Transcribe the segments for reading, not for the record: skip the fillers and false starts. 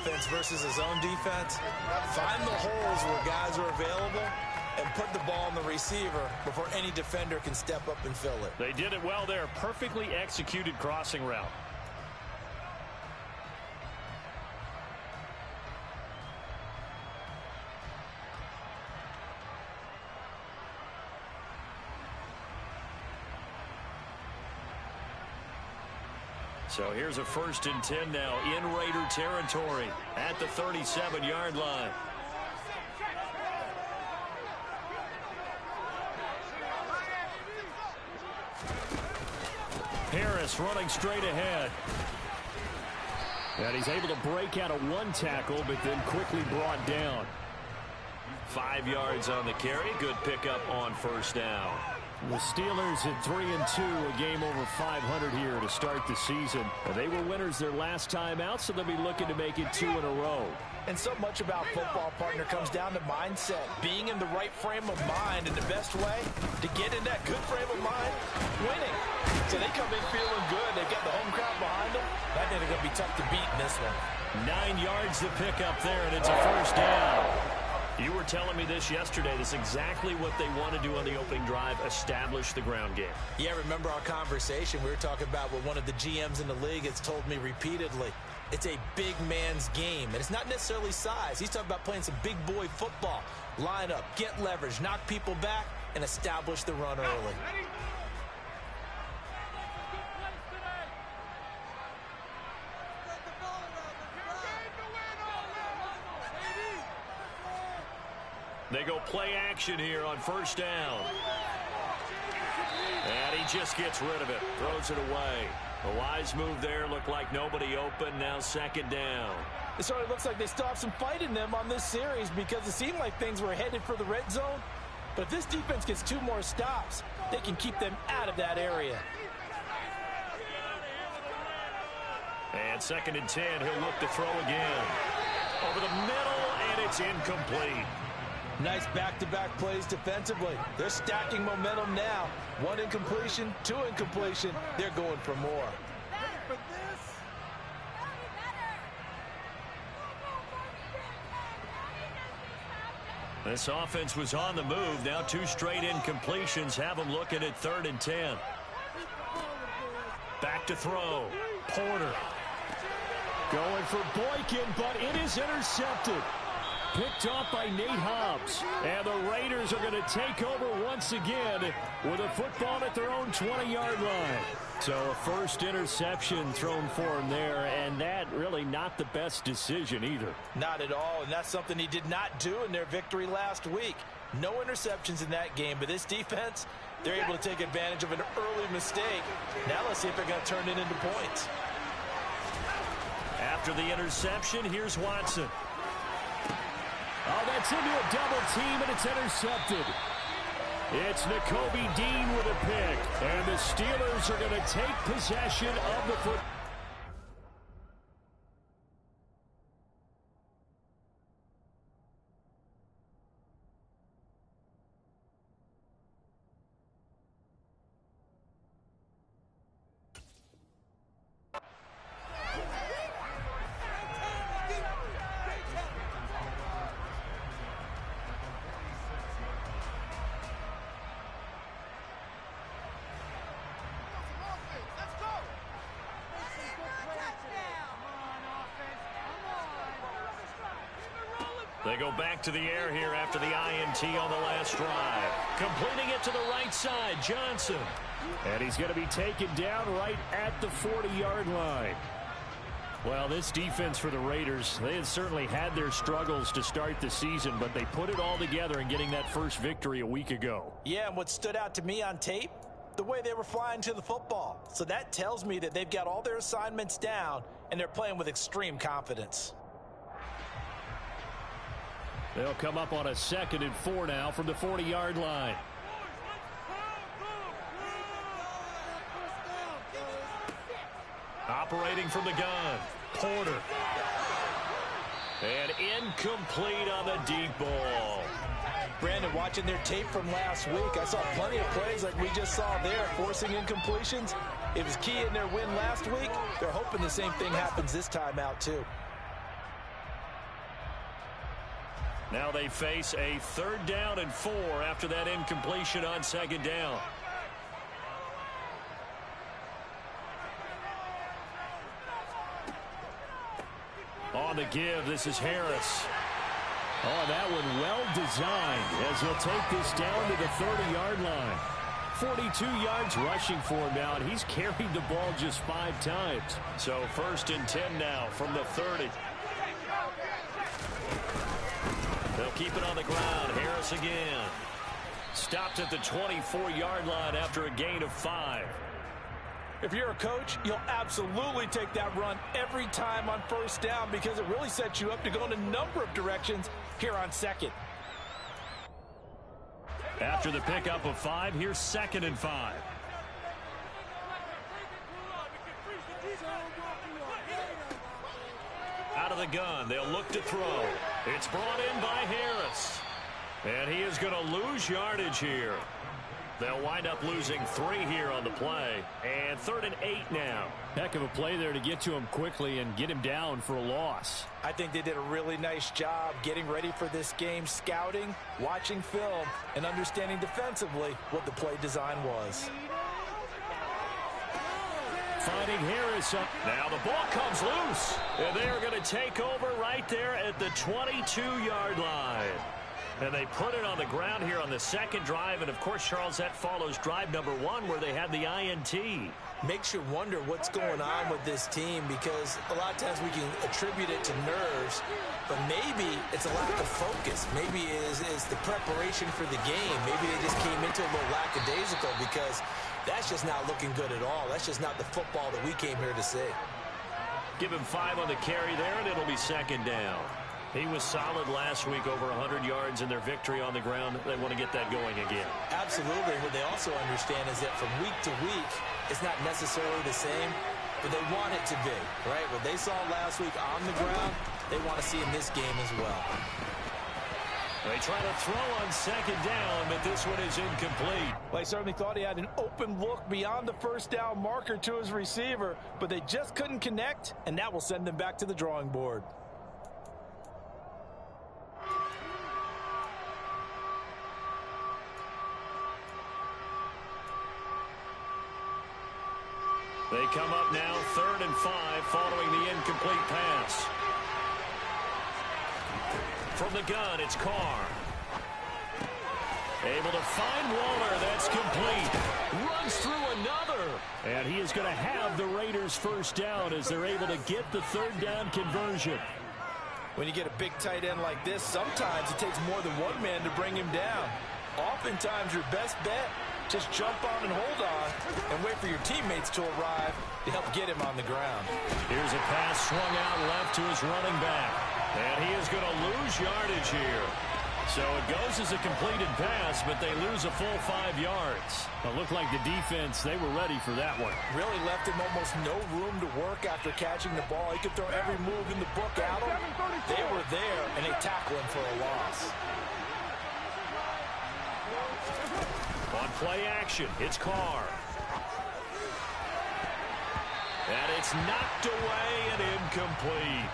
offense versus his own defense, find the holes where guys are available and put the ball on the receiver before any defender can step up and fill it. They did it well there. Perfectly executed crossing route. So here's a 1st and 10 now in Raider territory at the 37-yard line. Harris running straight ahead. And he's able to break out of one tackle, but then quickly brought down. 5 yards on the carry. Good pickup on 1st down. The Steelers at 3-2, a game over 500 here to start the season. They were winners their last time out, so they'll be looking to make it 2 in a row. And so much about football, partner, comes down to mindset. Being in the right frame of mind, and the best way to get in that good frame of mind, winning. So they come in feeling good. They've got the home crowd behind them. I think they're going to be tough to beat in this one. 9 yards to pick up there, and it's a 1st down. You were telling me this yesterday. This is exactly what they want to do on the opening drive, establish the ground game. Yeah, remember our conversation. We were talking about what one of the GMs in the league has told me repeatedly. It's a big man's game, and it's not necessarily size. He's talking about playing some big boy football. Line up, get leverage, knock people back, and establish the run early. They go play action here on 1st down. And he just gets rid of it. Throws it away. A wise move there. Looked like nobody open. Now 2nd down. It sort of looks like they still have some fight in them on this series because it seemed like things were headed for the red zone. But if this defense gets 2 more stops, they can keep them out of that area. And 2nd and 10. He'll look to throw again. Over the middle, and it's incomplete. Nice back-to-back plays defensively. They're stacking momentum now. 1 incompletion, 2 incompletion. They're going for more. This offense was on the move. Now 2 straight incompletions have them looking at 3rd and 10. Back to throw. Porter. Going for Boykin, but it is intercepted. Picked off by Nate Hobbs. And the Raiders are going to take over once again with a football at their own 20-yard line. So a 1st interception thrown for him there, and that really not the best decision either. Not at all, and that's something he did not do in their victory last week. No interceptions in that game, but this defense, they're able to take advantage of an early mistake. Now let's see if they're going to turn it into points. After the interception, here's Watson. Oh, that's into a double team, and it's intercepted. It's Nakobe Dean with a pick, and the Steelers are going to take possession of the football. They go back to the air here after the INT on the last drive. Completing it to the right side, Johnson. And he's going to be taken down right at the 40-yard line. Well, this defense for the Raiders, they had certainly had their struggles to start the season, but they put it all together in getting that first victory a week ago. Yeah, and what stood out to me on tape, the way they were flying to the football. So that tells me that they've got all their assignments down, and they're playing with extreme confidence. They'll come up on a 2nd and 4 now from the 40-yard line. Operating from the gun, Porter. And incomplete on the deep ball. Brandon, watching their tape from last week, I saw plenty of plays like we just saw there, forcing incompletions. It was key in their win last week. They're hoping the same thing happens this time out, too. Now they face a 3rd down and 4 after that incompletion on 2nd down. On the give, this is Harris. Oh, that one well designed as he'll take this down to the 30-yard line. 42 yards rushing for him now, and he's carried the ball just 5 times. So 1st and 10 now from the 30. They'll keep it on the ground. Harris again. Stopped at the 24-yard line after a gain of 5. If you're a coach, you'll absolutely take that run every time on 1st down because it really sets you up to go in a number of directions here on 2nd. After the pickup of 5, here's 2nd and 5. Out of the gun, they'll look to throw. It's brought in by Harris. And he is going to lose yardage here. They'll wind up losing 3 here on the play. And 3rd and 8 now. Heck of a play there to get to him quickly and get him down for a loss. I think they did a really nice job getting ready for this game, scouting, watching film, and understanding defensively what the play design was. Finding Harris up. Now the ball comes loose. And they are going to take over right there at the 22-yard line. And they put it on the ground here on the 2nd drive. And, of course, Charles, that follows drive number 1 where they had the INT. Makes you wonder what's going on with this team because a lot of times we can attribute it to nerves, but maybe it's a lack of focus. Maybe it is the preparation for the game. Maybe they just came into a little lackadaisical because that's just not looking good at all. That's just not the football that we came here to see. Give him 5 on the carry there, and it'll be 2nd down. He was solid last week, over 100 yards in their victory on the ground. They want to get that going again. Absolutely. What they also understand is that from week to week, it's not necessarily the same, but they want it to be, right? What they saw last week on the ground, they want to see in this game as well. They try to throw on 2nd down, but this one is incomplete. Well, I certainly thought he had an open look beyond the 1st down marker to his receiver, but they just couldn't connect, and that will send them back to the drawing board. They come up now 3rd and 5 following the incomplete pass. From the gun, it's Carr. Able to find Waller. That's complete. Runs through another. And he is going to have the Raiders 1st down as they're able to get the 3rd down conversion. When you get a big tight end like this, sometimes it takes more than one man to bring him down. Oftentimes, your best bet, just jump on and hold on and wait for your teammates to arrive to help get him on the ground. Here's a pass swung out left to his running back. And he is going to lose yardage here. So it goes as a completed pass, but they lose a full 5 yards. It looked like the defense, they were ready for that one. Really left him almost no room to work after catching the ball. He could throw every move in the book at him. They were there, and they tackle him for a loss. On play action, it's Carr. And it's knocked away and incomplete.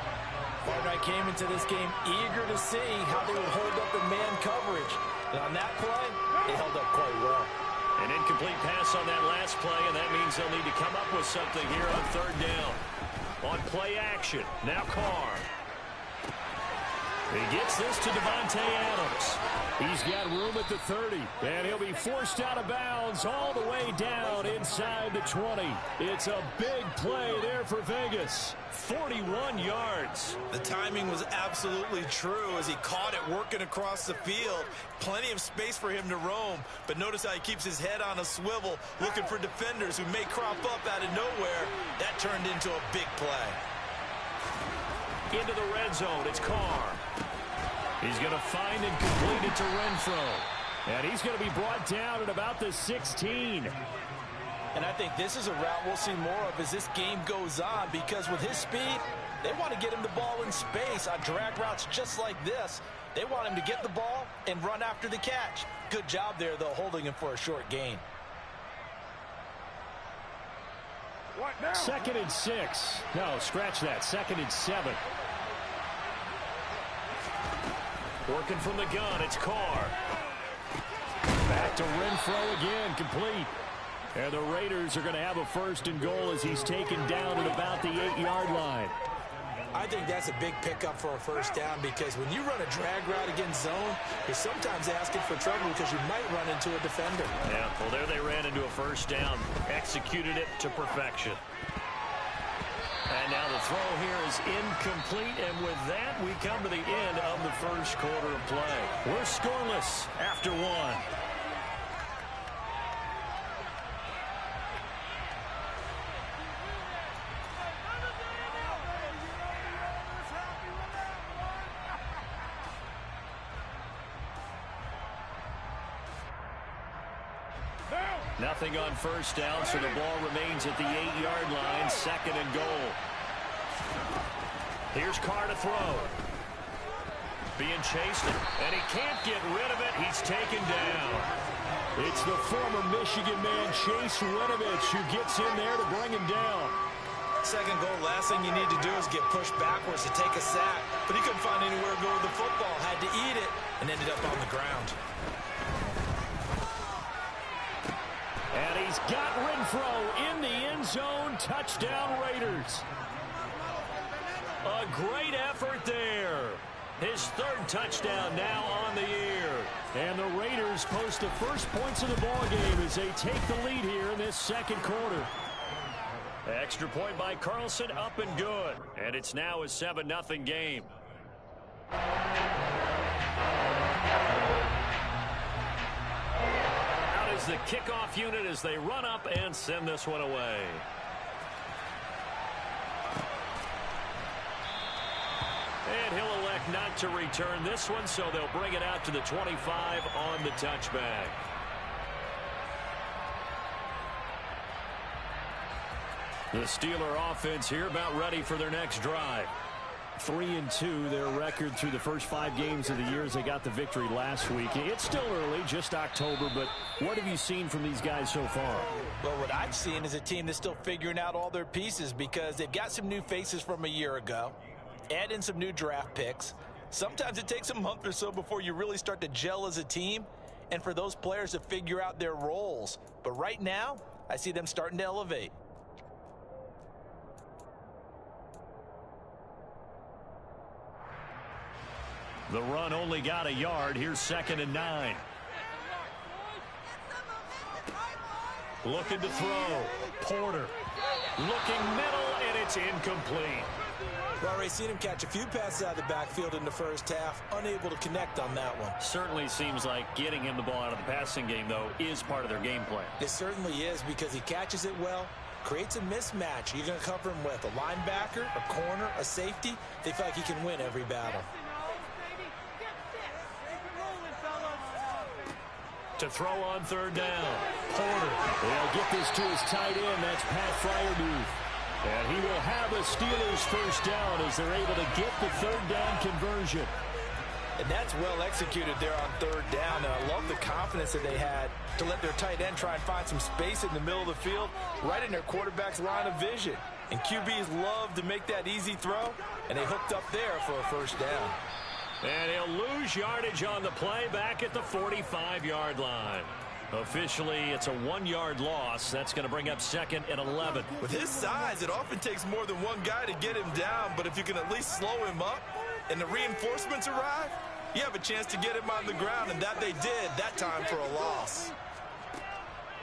Barnett came into this game eager to see how they would hold up in man coverage. And on that play, they held up quite well. An incomplete pass on that last play, and that means they'll need to come up with something here on 3rd down. On play action, now Carr. He gets this to Davante Adams. He's got room at the 30, and he'll be forced out of bounds all the way down inside the 20. It's a big play there for Vegas. 41 yards. The timing was absolutely true as he caught it working across the field. Plenty of space for him to roam, but notice how he keeps his head on a swivel, looking for defenders who may crop up out of nowhere. That turned into a big play. Into the red zone, it's Carr. He's going to find and complete it to Renfro. And he's going to be brought down at about the 16. And I think this is a route we'll see more of as this game goes on, because with his speed, they want to get him the ball in space on drag routes just like this. They want him to get the ball and run after the catch. Good job there, though, holding him for a short gain. 2nd and 6. No, scratch that. 2nd and 7. Working from the gun, it's Carr. Back to Renfrow again, complete. And the Raiders are going to have a 1st and goal as he's taken down at about the 8-yard line. I think that's a big pickup for a 1st down because when you run a drag route against zone, you're sometimes asking for trouble because you might run into a defender. Yeah, well, there they ran into a 1st down. Executed it to perfection. And now the throw here is incomplete, and with that, we come to the end of the 1st quarter of play. We're scoreless after 1. Nothing on 1st down, so the ball remains at the 8-yard line, 2nd and goal. Here's Carr to throw. Being chased, and he can't get rid of it. He's taken down. It's the former Michigan man, Chase Winovich, who gets in there to bring him down. 2nd goal, last thing you need to do is get pushed backwards to take a sack. But he couldn't find anywhere to go with the football, had to eat it, and ended up on the ground. And he's got Renfrow in the end zone. Touchdown, Raiders. A great effort there. His 3rd touchdown now on the year. And the Raiders post the first points of the ball game as they take the lead here in this 2nd quarter. Extra point by Carlson, up and good. And it's now a 7-0 game. The kickoff unit as they run up and send this one away. And he'll elect not to return this one, so they'll bring it out to the 25 on the touchback. The Steeler offense here about ready for their next drive. 3-2, their record through the first 5 games of the year as they got the victory last week. It's still early, just October, but what have you seen from these guys so far? Well, what I've seen is a team that's still figuring out all their pieces because they've got some new faces from a year ago, add in some new draft picks. Sometimes it takes a month or so before you really start to gel as a team and for those players to figure out their roles. But right now, I see them starting to elevate. The run only got a yard. Here's 2nd and 9. Looking to throw. Porter. Looking middle, and it's incomplete. Well, Ray, seen him catch a few passes out of the backfield in the first half. Unable to connect on that one. Certainly seems like getting him the ball out of the passing game, though, is part of their game plan. It certainly is because he catches it well, creates a mismatch. You're going to cover him with a linebacker, a corner, a safety. They feel like he can win every battle. To throw on 3rd down. Porter. They'll get this to his tight end. That's Pat Freiermuth. And he will have a Steelers 1st down as they're able to get the 3rd down conversion. And that's well executed there on 3rd down. And I love the confidence that they had to let their tight end try and find some space in the middle of the field, right in their quarterback's line of vision. And QBs love to make that easy throw, and they hooked up there for a 1st down. And he'll lose yardage on the play back at the 45-yard line. Officially, it's a 1-yard loss. That's going to bring up 2nd and 11. With his size, it often takes more than one guy to get him down, but if you can at least slow him up and the reinforcements arrive, you have a chance to get him on the ground, and that they did that time for a loss.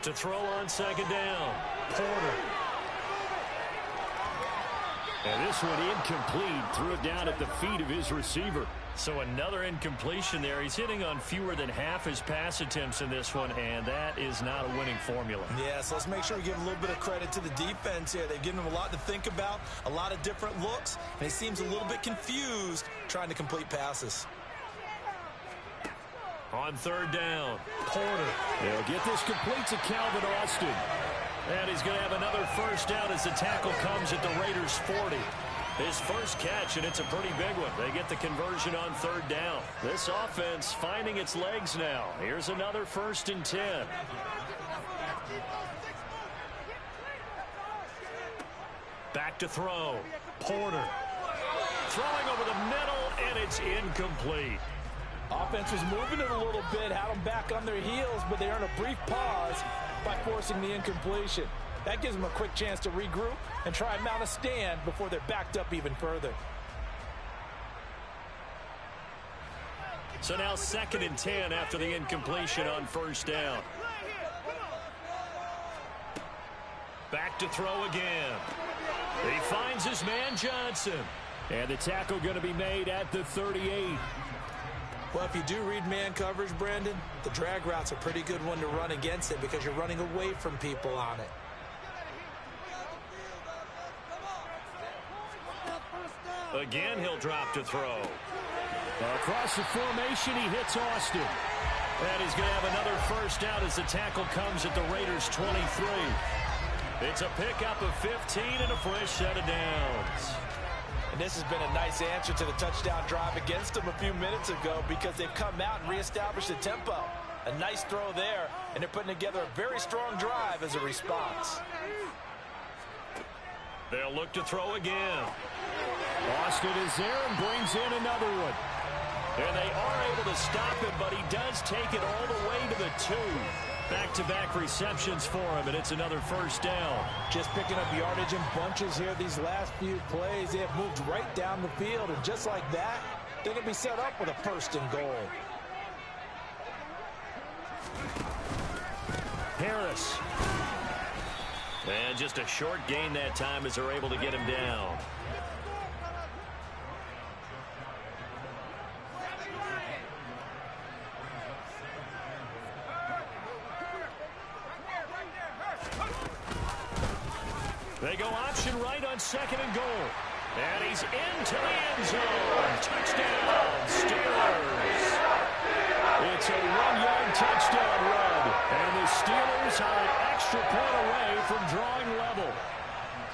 To throw on 2nd down, Porter. And this one incomplete. Threw it down at the feet of his receiver. So another incompletion there. He's hitting on fewer than half his pass attempts in this one, and that is not a winning formula. Yes, let's make sure we give a little bit of credit to the defense here. They've given him a lot to think about, a lot of different looks, and he seems a little bit confused trying to complete passes. On 3rd down, Porter. They'll get this complete to Calvin Austin. And he's going to have another 1st down as the tackle comes at the Raiders' 40. His first catch, and it's a pretty big one. They get the conversion on 3rd down. This offense finding its legs now. Here's another 1st and 10. Back to throw. Porter. Throwing over the middle, and it's incomplete. Offense was moving it a little bit, had them back on their heels, but they earned a brief pause by forcing the incompletion. That gives them a quick chance to regroup and try and mount a stand before they're backed up even further. So now 2nd and 10 after the incompletion on first down. Back to throw again. He finds his man Johnson. And the tackle going to be made at the 38. Well, if you do read man coverage, Brandon, the drag route's a pretty good one to run against it because you're running away from people on it. Again, he'll drop to throw. Across the formation, he hits Austin. And he's going to have another first down as the tackle comes at the Raiders' 23. It's a pickup of 15 and a fresh set of downs. And this has been a nice answer to the touchdown drive against them a few minutes ago because they've come out and reestablished the tempo. A nice throw there, and they're putting together a very strong drive as a response. They'll look to throw again. Austin is there and brings in another one. And they are able to stop him, but he does take it all the way to the 2. Back-to-back receptions for him, and it's another first down. Just picking up yardage in bunches here these last few plays. They have moved right down the field, and just like that, they're going to be set up with a 1st and goal. Harris. And just a short gain that time as they're able to get him down. They go option right on 2nd and goal. And he's into the end zone. Touchdown, Steelers. It's a 1-yard touchdown run. And the Steelers are an extra point away from drawing level.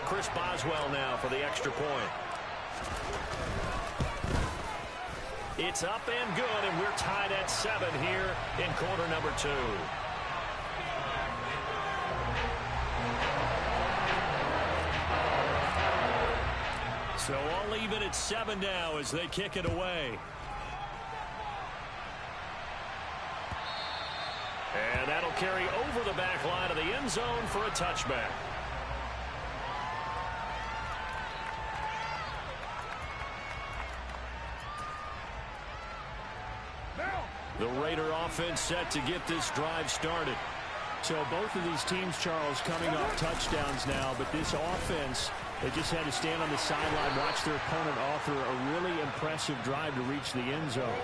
Chris Boswell now for the extra point. It's up and good, and we're tied at 7 here in quarter number 2. So all even at 7 now as they kick it away. And that'll carry over the back line of the end zone for a touchback. The Raider offense set to get this drive started. So both of these teams, Charles, coming off touchdowns now, but this offense, they just had to stand on the sideline, watch their opponent author a really impressive drive to reach the end zone.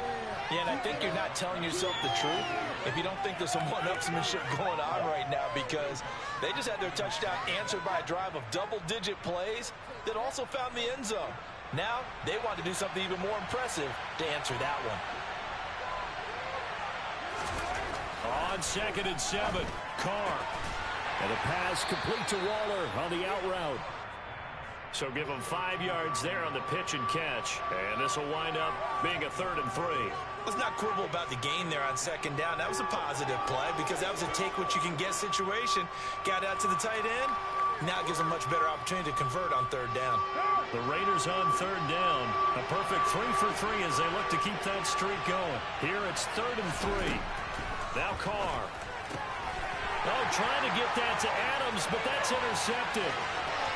Yeah, and I think you're not telling yourself the truth if you don't think there's some one-upsmanship going on right now, because they just had their touchdown answered by a drive of double-digit plays that also found the end zone. Now they want to do something even more impressive to answer that one. On 2nd and 7, Carr. And a pass complete to Waller on the out route. So give him 5 yards there on the pitch and catch. And this will wind up being a 3rd and 3. Let's not quibble about the gain there on 2nd down. That was a positive play because that was a take-what-you-can-get situation. Got out to the tight end. Now it gives them a much better opportunity to convert on 3rd down. The Raiders on 3rd down. A perfect 3 for 3 as they look to keep that streak going. Here it's 3rd and 3. Now Carr. Oh, trying to get that to Adams, but that's intercepted.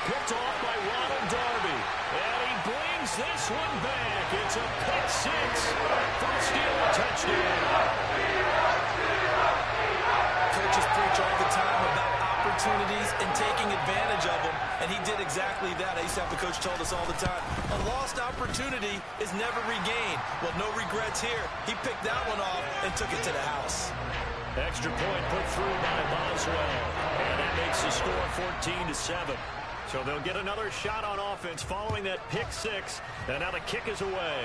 Picked off by Ronald Darby. And he brings this one back. It's a pick 6 for a Steeler touchdown. Coaches preach all the time about opportunities and taking advantage of them, and he did exactly that. I used to have the coach told us all the time, a lost opportunity is never regained. Well, no regrets here. He picked that one off and took it to the house. Extra point put through by Boswell. And that makes the score 14-7. So they'll get another shot on offense following that pick 6. And now the kick is away.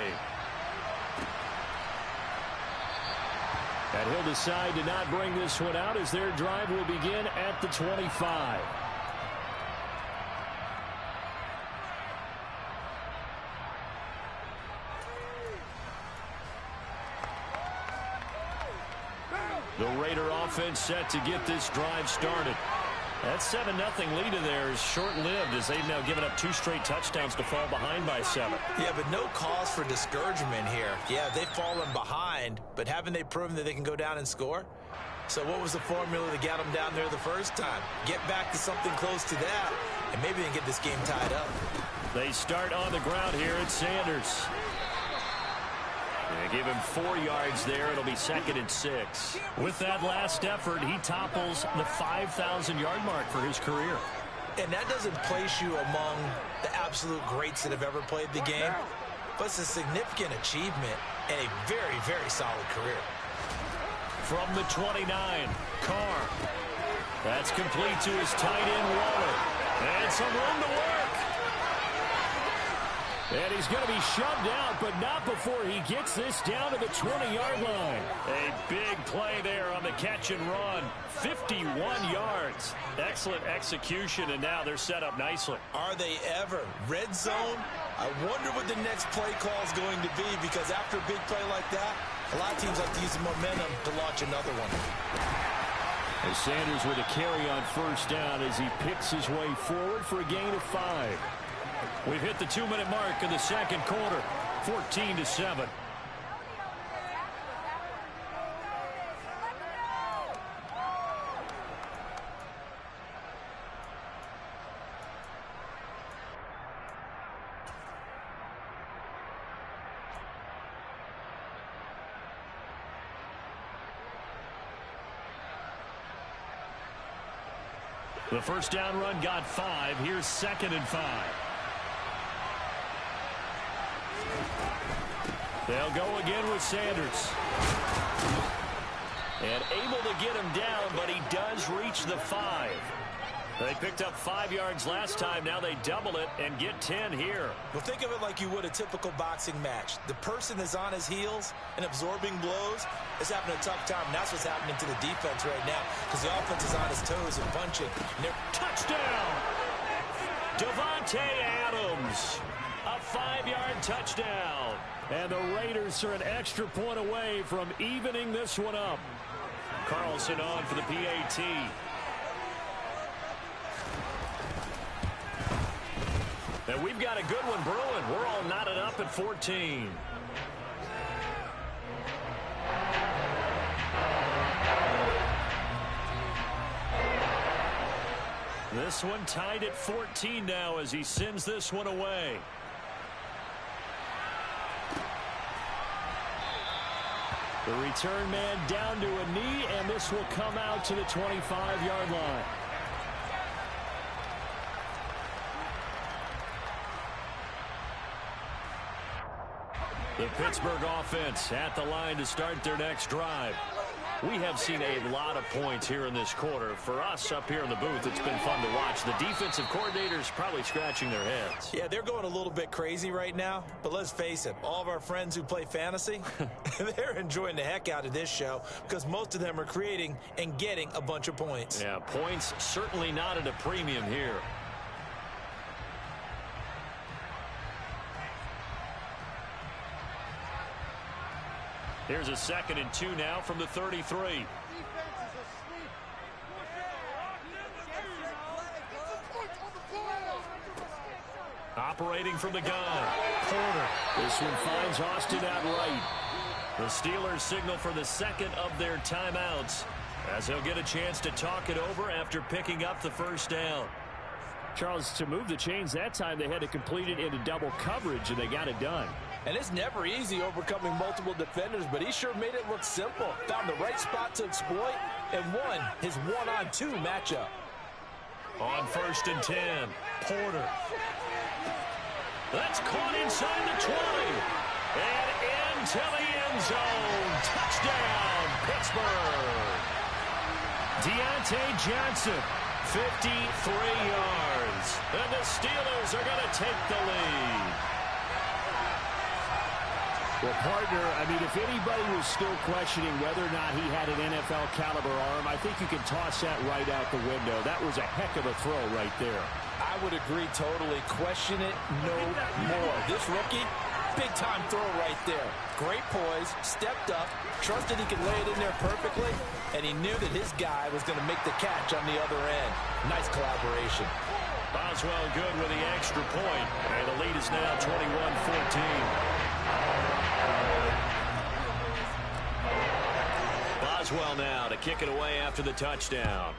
And he'll decide to not bring this one out as their drive will begin at the 25. The Raider offense set to get this drive started. That 7-0 lead of theirs short-lived as they've now given up 2 straight touchdowns to fall behind by 7. Yeah, but no cause for discouragement here. Yeah, they've fallen behind, but haven't they proven that they can go down and score? So what was the formula to get them down there the first time? Get back to something close to that, and maybe they can get this game tied up. They start on the ground here at Sanders. They give him 4 yards there. It'll be 2nd and 6. With that last effort, he topples the 5,000-yard mark for his career. And that doesn't place you among the absolute greats that have ever played the game, but it's a significant achievement and a very, very solid career. From the 29, Carr. That's complete to his tight end, Waller. And some room to work. And he's going to be shoved out, but not before he gets this down to the 20-yard line. A big play there on the catch and run. 51 yards. Excellent execution, and now they're set up nicely. Are they ever? Red zone? I wonder what the next play call is going to be, because after a big play like that, a lot of teams like to use the momentum to launch another one. As Sanders with a carry on first down as he picks his way forward for a gain of 5. We've hit the 2-minute mark in the second quarter, 14-7. The first down run got 5. Here's 2nd and 5. They'll go again with Sanders. And able to get him down, but he does reach the 5. They picked up 5 yards last time. Now they double it and get 10 here. Well, think of it like you would a typical boxing match. The person is on his heels and absorbing blows is having a tough time. And that's what's happening to the defense right now, because the offense is on his toes and punching. And touchdown! Davante Adams. A 5-yard touchdown. And the Raiders are an extra point away from evening this one up. Carlson on for the PAT. And we've got a good one brewing. We're all knotted up at 14. This one tied at 14 now as he sends this one away. The return man down to a knee, and this will come out to the 25-yard line. The Pittsburgh offense at the line to start their next drive. We have seen a lot of points here in this quarter. For us up here in the booth, it's been fun to watch. The defensive coordinators probably scratching their heads. Yeah, they're going a little bit crazy right now. But let's face it, all of our friends who play fantasy, they're enjoying the heck out of this show because most of them are creating and getting a bunch of points. Yeah, points certainly not at a premium here. Here's a 2nd and 2 now from the 33. Operating from the gun. Porter. This one finds Austin out right. The Steelers signal for the 2nd of their timeouts as he'll get a chance to talk it over after picking up the first down. Charles, to move the chains that time, they had to complete it into double coverage, and they got it done. And it's never easy overcoming multiple defenders, but he sure made it look simple. Found the right spot to exploit and won his 1-on-2 matchup. On 1st and 10, Porter. That's caught inside the 20. And into the end zone. Touchdown, Pittsburgh. Deontay Johnson, 53 yards. And the Steelers are going to take the lead. Well, partner, I mean, if anybody was still questioning whether or not he had an NFL caliber arm, I think you can toss that right out the window. That was a heck of a throw right there. I would agree totally. Question it no more. This rookie, Big-time throw right there. Great poise, stepped up, trusted he could lay it in there perfectly, and he knew that his guy was going to make the catch on the other end. Nice collaboration. Boswell good with the extra point, and the lead is now 21-14. Boswell now to kick it away after the touchdown.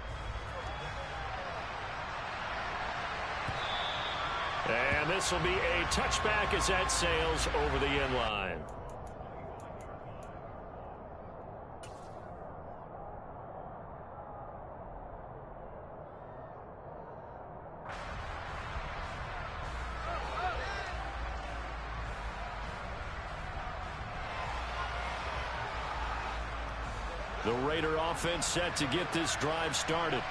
And this will be a touchback as that sails over the end line. The Raider offense set to get this drive started.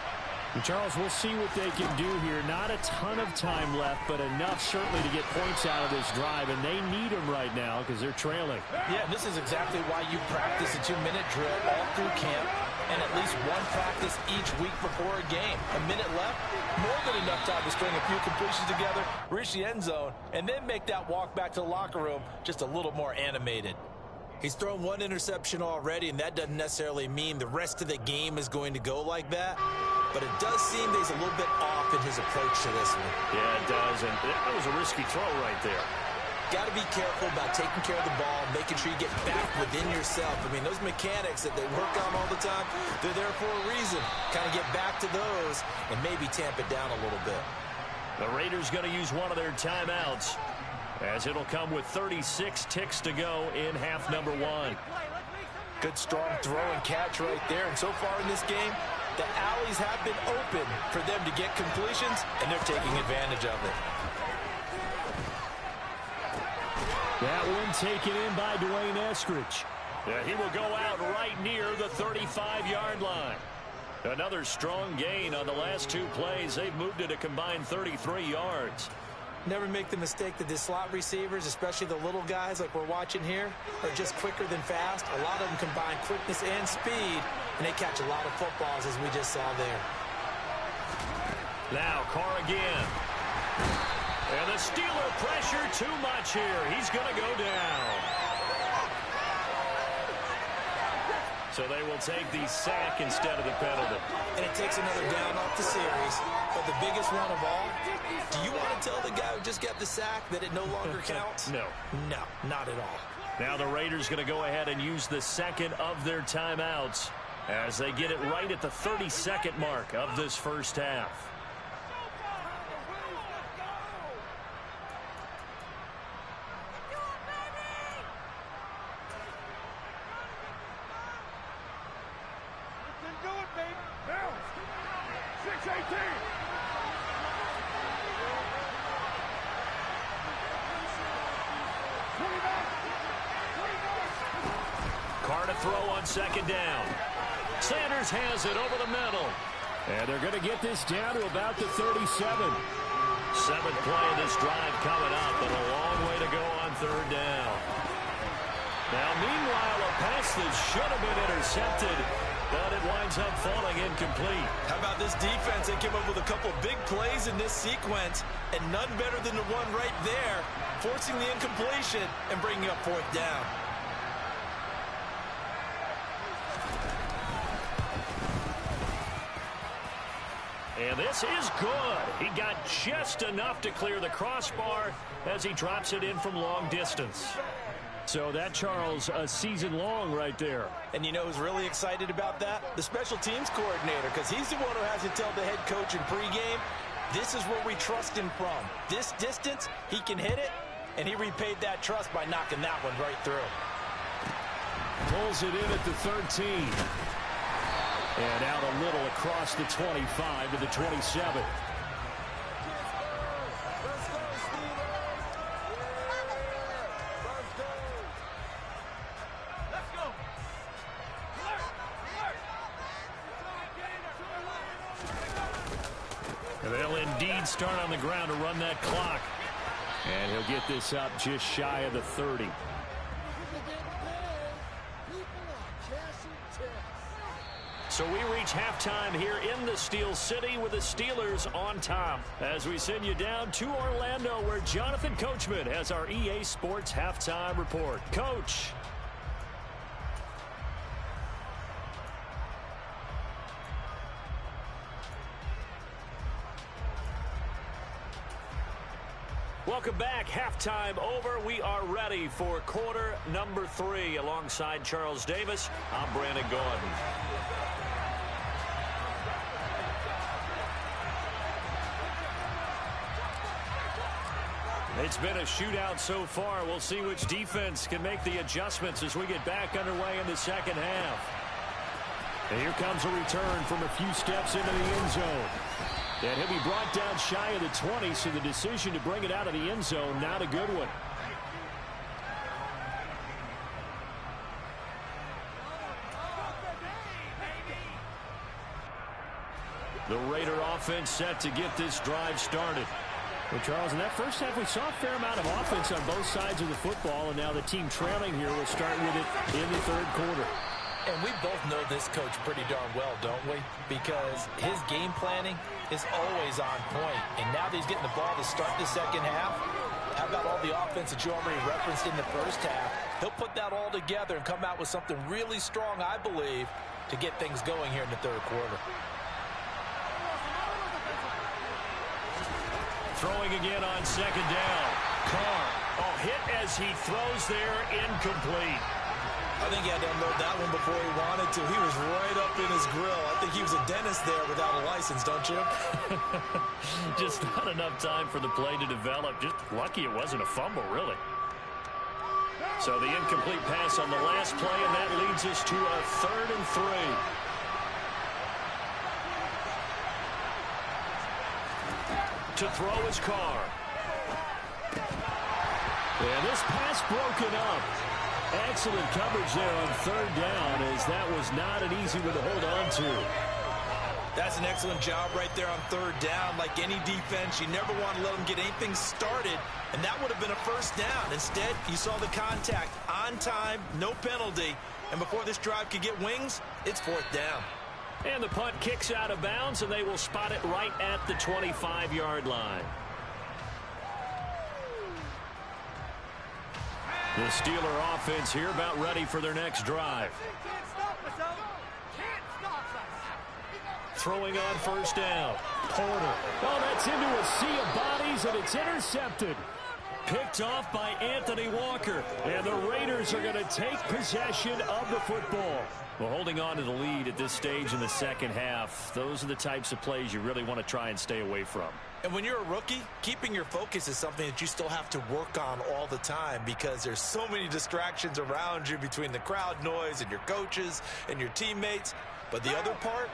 And Charles, we'll see what they can do here. Not a ton of time left, but enough certainly to get points out of this drive, and they need them right now because they're trailing. Yeah, this is exactly why you practice a 2-minute drill all through camp and at least one practice each week before a game. A minute left, more than enough time to string a few completions together, reach the end zone, and then make that walk back to the locker room just a little more animated. He's thrown one interception already, and that doesn't necessarily mean the rest of the game is going to go like that. But it does seem that he's a little bit off in his approach to this one. Yeah, it does, and that was a risky throw right there. Got to be careful about taking care of the ball, making sure you get back within yourself. I mean, those mechanics that they work on all the time, they're there for a reason. Kind of get back to those and maybe tamp it down a little bit. The Raiders going to use one of their timeouts, as it'll come with 36 ticks to go in half number one. Good strong throw and catch right there. And so far in this game, the alleys have been open for them to get completions, and they're taking advantage of it. That one taken in by Dwayne Eskridge. Yeah, he will go out right near the 35-yard line. Another strong gain on the last two plays. They've moved it a combined 33 yards. Never make the mistake that the slot receivers, especially the little guys like we're watching here, are just quicker than fast. A lot of them combine quickness and speed, and they catch a lot of footballs, as we just saw there. Now Carr again. And the Steeler pressure too much here. He's going to go down. So they will take the sack instead of the penalty. And it takes another down off the series. But the biggest one of all, do you want to tell the guy who just got the sack that it no longer counts? No. No, not at all. Now the Raiders going to go ahead and use the second of their timeouts as they get it right at the 32nd mark of this first half. Carr to throw on second down. Sanders has it over the middle. And they're going to get this down to about the 37. Seventh play of this drive coming up, and a long way to go on third down. Now, meanwhile, a pass that should have been intercepted, but it winds up falling incomplete. How about this defense? They came up with a couple big plays in this sequence, and none better than the one right there, forcing the incompletion and bringing up fourth down. And this is good. He got just enough to clear the crossbar as he drops it in from long distance. So that, Charles, a season long right there. And you know who's really excited about that? The special teams coordinator, because he's the one who has to tell the head coach in pregame, this is where we trust him from. This distance, he can hit it, and he repaid that trust by knocking that one right through. Pulls it in at the 13. And out a little across the 25 to the 27. And they'll indeed start on the ground to run that clock. And he'll get this up just shy of the 30. So we reach halftime here in the Steel City with the Steelers on top. As we send you down to Orlando, where Jonathan Coachman has our EA Sports halftime report. Coach. Welcome back. Halftime over. We are ready for quarter number 3. Alongside Charles Davis, I'm Brandon Gaudin. It's been a shootout so far. We'll see which defense can make the adjustments as we get back underway in the second half. And here comes a return from a few steps into the end zone. And he'll be brought down shy of the 20, so the decision to bring it out of the end zone, not a good one. The Raider offense set to get this drive started. Well, Charles, in that first half, we saw a fair amount of offense on both sides of the football, and now the team trailing here will start with it in the third quarter. And we both know this coach pretty darn well, don't we? Because his game planning is always on point. And now that he's getting the ball to start the second half, how about all the offense that you already referenced in the first half? He'll put that all together and come out with something really strong, I believe, to get things going here in the third quarter. Throwing again on second down. Carr. Oh, hit as he throws there, incomplete. I think he had to unload that one before he wanted to. He was right up in his grill. I think he was a dentist there without a license, don't you? Just not enough time for the play to develop. Just lucky it wasn't a fumble, really. So the incomplete pass on the last play, and that leads us to a 3rd and 3. To throw is Carr. And this pass broken up. Excellent coverage there on 3rd down, as that was not an easy one to hold on to. That's an excellent job right there on 3rd down. Like any defense, you never want to let them get anything started, and that would have been a first down. Instead, you saw the contact on time, no penalty, and before this drive could get wings, it's 4th down. And the punt kicks out of bounds, and they will spot it right at the 25-yard line. The Steeler offense here about ready for their next drive. Throwing on 1st down. Porter. Oh, that's into a sea of bodies, and it's intercepted. Picked off by Anthony Walker. And the Raiders are going to take possession of the football. Well, holding on to the lead at this stage in the second half, those are the types of plays you really want to try and stay away from. And when you're a rookie, keeping your focus is something that you still have to work on all the time, because there's so many distractions around you between the crowd noise and your coaches and your teammates. But the other part,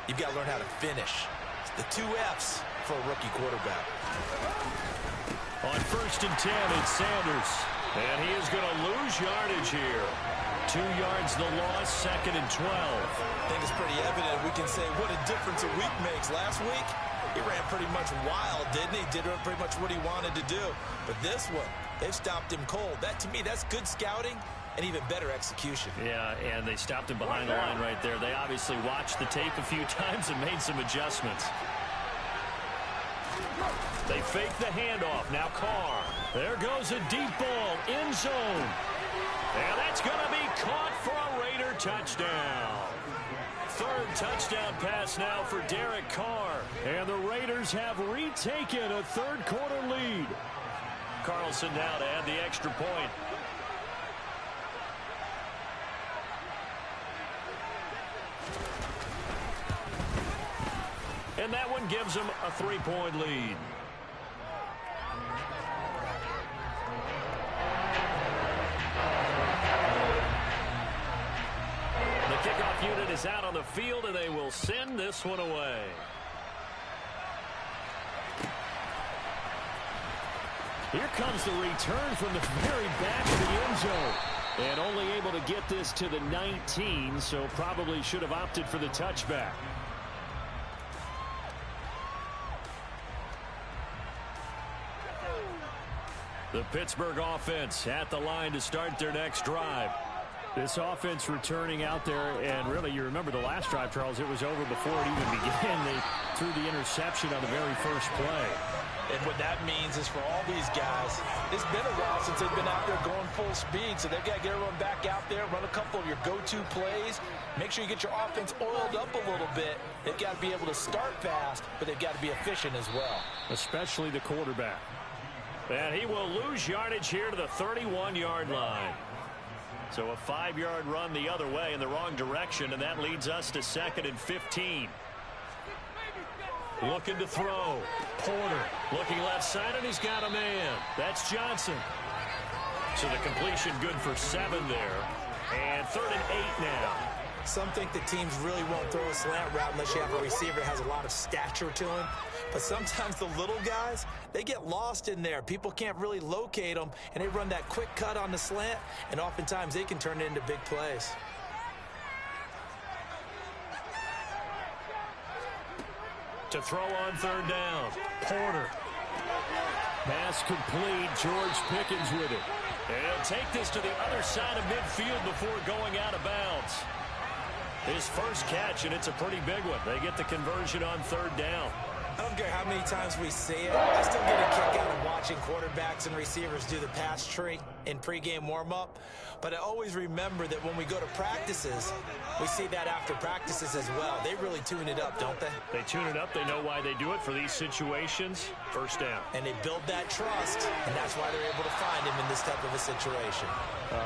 you've got to learn how to finish. It's the 2 F's for a rookie quarterback. On 1st and 10, it's Sanders. And he is going to lose yardage here. 2 yards the loss, 2nd and 12. I think it's pretty evident. We can say what a difference a week makes. Last week, he ran pretty much wild, didn't he? Did pretty much what he wanted to do. But this one, they've stopped him cold. That, to me, that's good scouting and even better execution. Yeah, and they stopped him behind the line right there. They obviously watched the tape a few times and made some adjustments. They fake the handoff. Now Carr. There goes a deep ball. End zone. And that's going to be caught for a Raider touchdown. 3rd touchdown pass now for Derek Carr. And the Raiders have retaken a 3rd quarter lead. Carlson now to add the extra point. And that one gives them a 3-point lead. The kickoff unit is out on the field, and they will send this one away. Here comes the return from the very back of the end zone. And only able to get this to the 19, so probably should have opted for the touchback. The Pittsburgh offense at the line to start their next drive. This offense returning out there, and really, you remember the last drive, Charles, it was over before it even began. They threw the interception on the very first play. And what that means is for all these guys, it's been a while since they've been out there going full speed, so they've got to get everyone back out there, run a couple of your go-to plays, make sure you get your offense oiled up a little bit. They've got to be able to start fast, but they've got to be efficient as well. Especially the quarterback. And he will lose yardage here to the 31-yard line. So a 5-yard run the other way in the wrong direction, and that leads us to 2nd and 15. Looking to throw. Porter looking left side, and he's got a man. That's Johnson. So the completion good for 7 there. And 3rd and 8 now. Some think the teams really won't throw a slant route unless you have a receiver that has a lot of stature to him. But sometimes the little guys, they get lost in there. People can't really locate them, and they run that quick cut on the slant, and oftentimes they can turn it into big plays. To throw on 3rd down. Porter. Pass complete. George Pickens with it. And he'll take this to the other side of midfield before going out of bounds. His first catch, and it's a pretty big one. They get the conversion on 3rd down. I don't care how many times we see it. I still get a kick out of watching quarterbacks and receivers do the pass tree in pregame warm-up. But I always remember that when we go to practices, we see that after practices as well. They really tune it up, don't they? They tune it up. They know why they do it for these situations. First down. And they build that trust, and that's why they're able to find him in this type of a situation.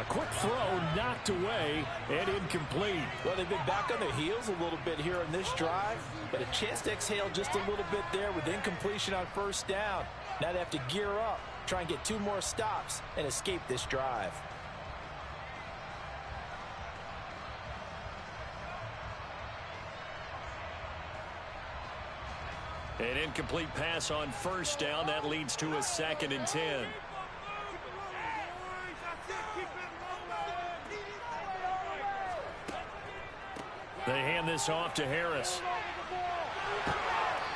Quick throw knocked away and incomplete. Well, they've been back on their heels a little bit here on this drive, but a chance to exhale just a little bit there with incompletion on 1st down. Now they have to gear up, try and get 2 more stops, and escape this drive. An incomplete pass on 1st down. That leads to a 2nd and 10. They hand this off to Harris.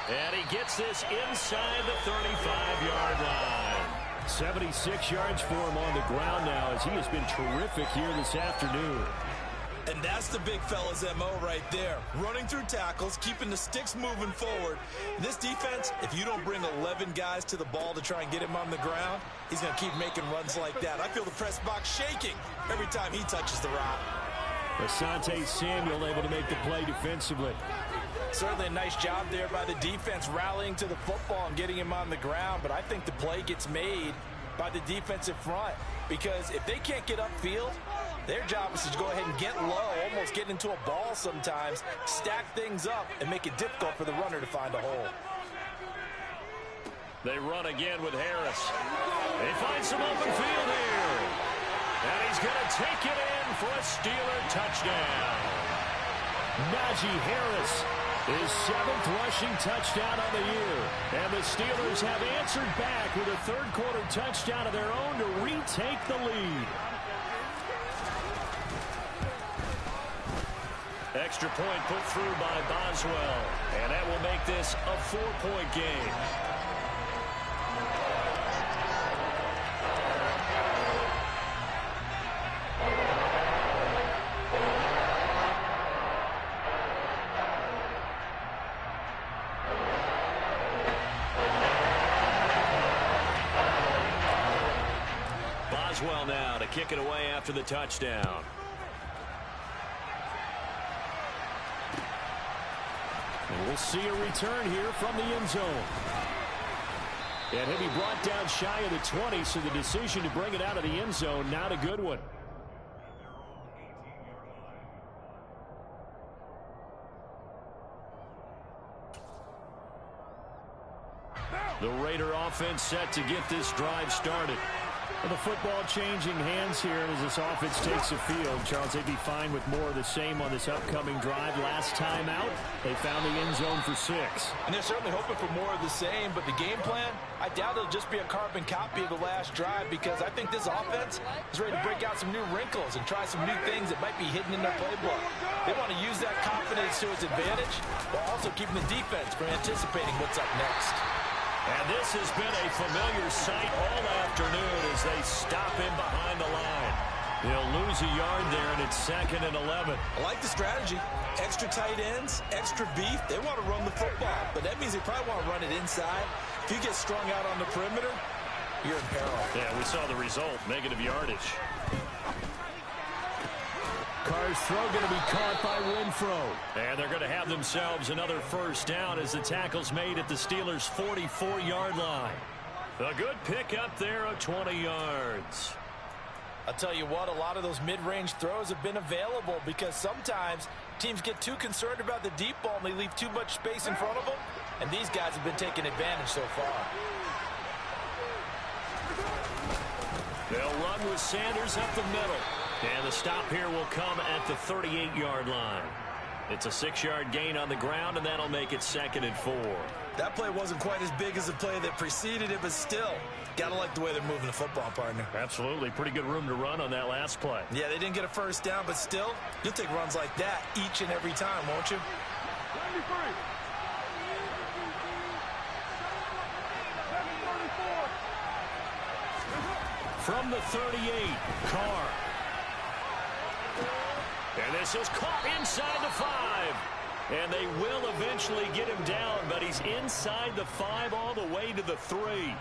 And he gets this inside the 35-yard line. 76 yards for him on the ground now as he has been terrific here this afternoon. And that's the big fella's MO right there. Running through tackles, keeping the sticks moving forward. This defense, if you don't bring 11 guys to the ball to try and get him on the ground, he's going to keep making runs like that. I feel the press box shaking every time he touches the rock. Asante Samuel able to make the play defensively. Certainly a nice job there by the defense rallying to the football and getting him on the ground, but I think the play gets made by the defensive front because if they can't get upfield, their job is to go ahead and get low, almost get into a ball sometimes, stack things up, and make it difficult for the runner to find a hole. They run again with Harris. They find some open field here. And he's going to take it in for a Steeler touchdown. Najee Harris, his 7th rushing touchdown on the year. And the Steelers have answered back with a 3rd quarter touchdown of their own to retake the lead. Extra point put through by Boswell. And that will make this a 4-point game. Boswell now to kick it away after the touchdown. And we'll see a return here from the end zone. And he'll be brought down shy of the 20, so the decision to bring it out of the end zone, not a good one. The Raider offense set to get this drive started. Well, the football changing hands here as this offense takes the field. Charles, they'd be fine with more of the same on this upcoming drive. Last time out, they found the end zone for 6. And they're certainly hoping for more of the same, but the game plan, I doubt it'll just be a carbon copy of the last drive because I think this offense is ready to break out some new wrinkles and try some new things that might be hidden in their playbook. They want to use that confidence to its advantage while also keeping the defense from anticipating what's up next. And this has been a familiar sight all afternoon as they stop him behind the line. He'll lose a yard there, and it's 2nd and 11. I like the strategy. Extra tight ends, extra beef. They want to run the football, but that means they probably want to run it inside. If you get strung out on the perimeter, you're in peril. Yeah, we saw the result, negative yardage. Carr's throw going to be caught by Renfro. And they're going to have themselves another first down as the tackle's made at the Steelers' 44-yard line. A good pickup there of 20 yards. I'll tell you what, a lot of those mid-range throws have been available because sometimes teams get too concerned about the deep ball and they leave too much space in front of them, and these guys have been taking advantage so far. They'll run with Sanders up the middle. And the stop here will come at the 38-yard line. It's a 6-yard gain on the ground, and that'll make it 2nd and 4. That play wasn't quite as big as the play that preceded it, but still, got to like the way they're moving the football, partner. Absolutely. Pretty good room to run on that last play. Yeah, they didn't get a first down, but still, you'll take runs like that each and every time, won't you? From the 38, Carr. And this is caught inside the 5. And they will eventually get him down, but he's inside the 5 all the way to the 3.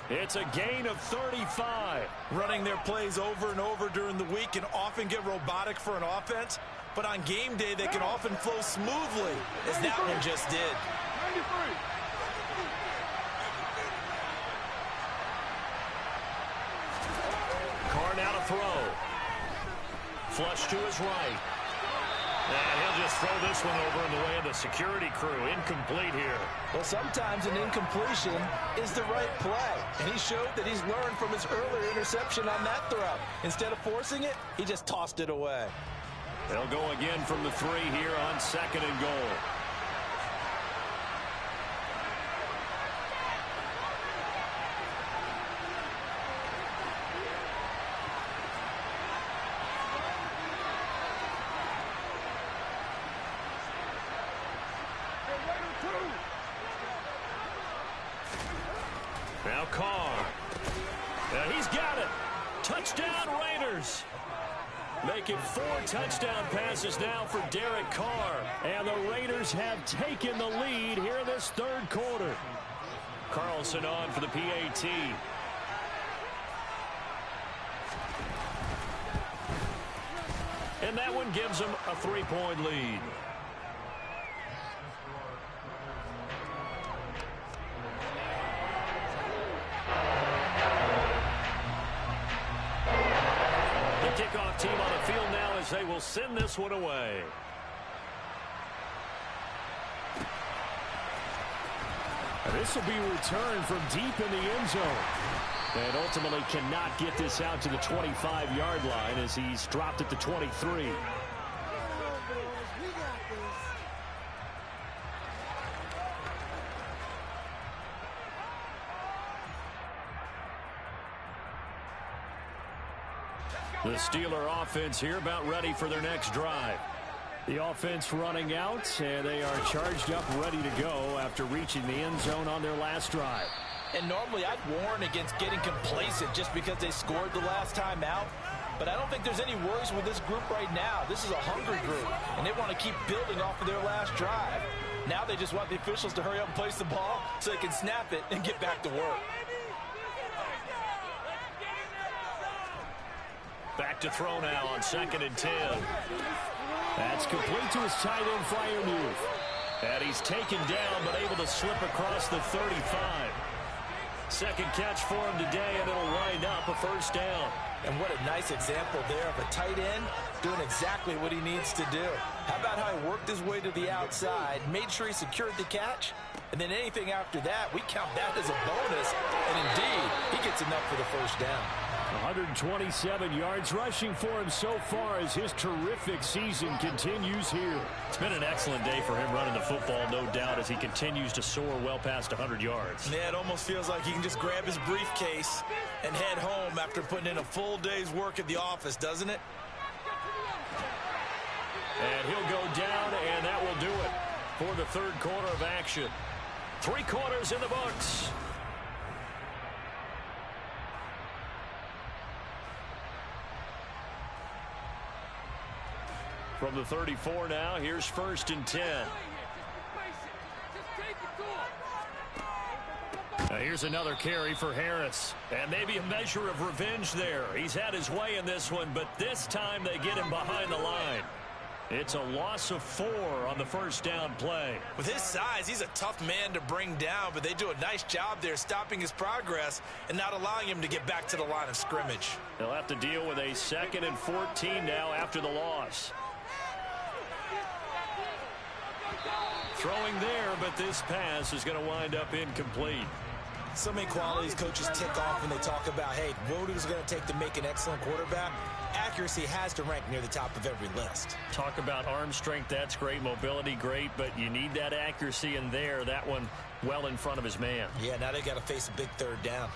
It's a gain of 35. Running their plays over and over during the week can often get robotic for an offense, but on game day they can often flow smoothly, as that one just did. 93. Carr now to throw. Flush to his right. And he'll just throw this one over in the way of the security crew. Incomplete here. Well, sometimes an incompletion is the right play. And he showed that he's learned from his earlier interception on that throw. Instead of forcing it, he just tossed it away. They'll go again from the 3 here on 2nd and goal. Now Carr. And he's got it. Touchdown Raiders. Making 4 touchdown passes now for Derek Carr. And the Raiders have taken the lead here in this 3rd quarter. Carlson on for the PAT. And that one gives them a 3-point lead. Kickoff team on the field now as they will send this one away. This will be returned from deep in the end zone. And ultimately cannot get this out to the 25-yard line as he's dropped at the 23. The Steeler offense here about ready for their next drive. The offense running out, and they are charged up, ready to go after reaching the end zone on their last drive. And normally I'd warn against getting complacent just because they scored the last time out. But I don't think there's any worries with this group right now. This is a hungry group, and they want to keep building off of their last drive. Now they just want the officials to hurry up and place the ball so they can snap it and get back to work. Back to throw now on 2nd and 10. That's complete to his tight end Freiermuth. And he's taken down but able to slip across the 35. Second catch for him today, and it'll wind up a first down. And what a nice example there of a tight end doing exactly what he needs to do. How about how he worked his way to the outside, made sure he secured the catch, and then anything after that, we count that as a bonus. And indeed, he gets enough for the first down. 127 yards rushing for him so far as his terrific season continues here. It's been an excellent day for him running the football, no doubt, as he continues to soar well past 100 yards. Yeah, it almost feels like he can just grab his briefcase and head home after putting in a full day's work at the office, doesn't it? And he'll go down, and that will do it for the 3rd quarter of action. 3 quarters in the books. From the 34 now, here's 1st and 10. Now here's another carry for Harris. And maybe a measure of revenge there. He's had his way in this one, but this time they get him behind the line. It's a loss of 4 on the first down play. With his size, he's a tough man to bring down, but they do a nice job there stopping his progress and not allowing him to get back to the line of scrimmage. They'll have to deal with a 2nd and 14 now after the loss. Throwing there, but this pass is going to wind up incomplete. So many qualities coaches tick off when they talk about, hey, what is it going to take to make an excellent quarterback? Accuracy has to rank near the top of every list. Talk about arm strength, that's great. Mobility, great, but you need that accuracy in there. That one well in front of his man. Yeah, now they got to face a big 3rd down.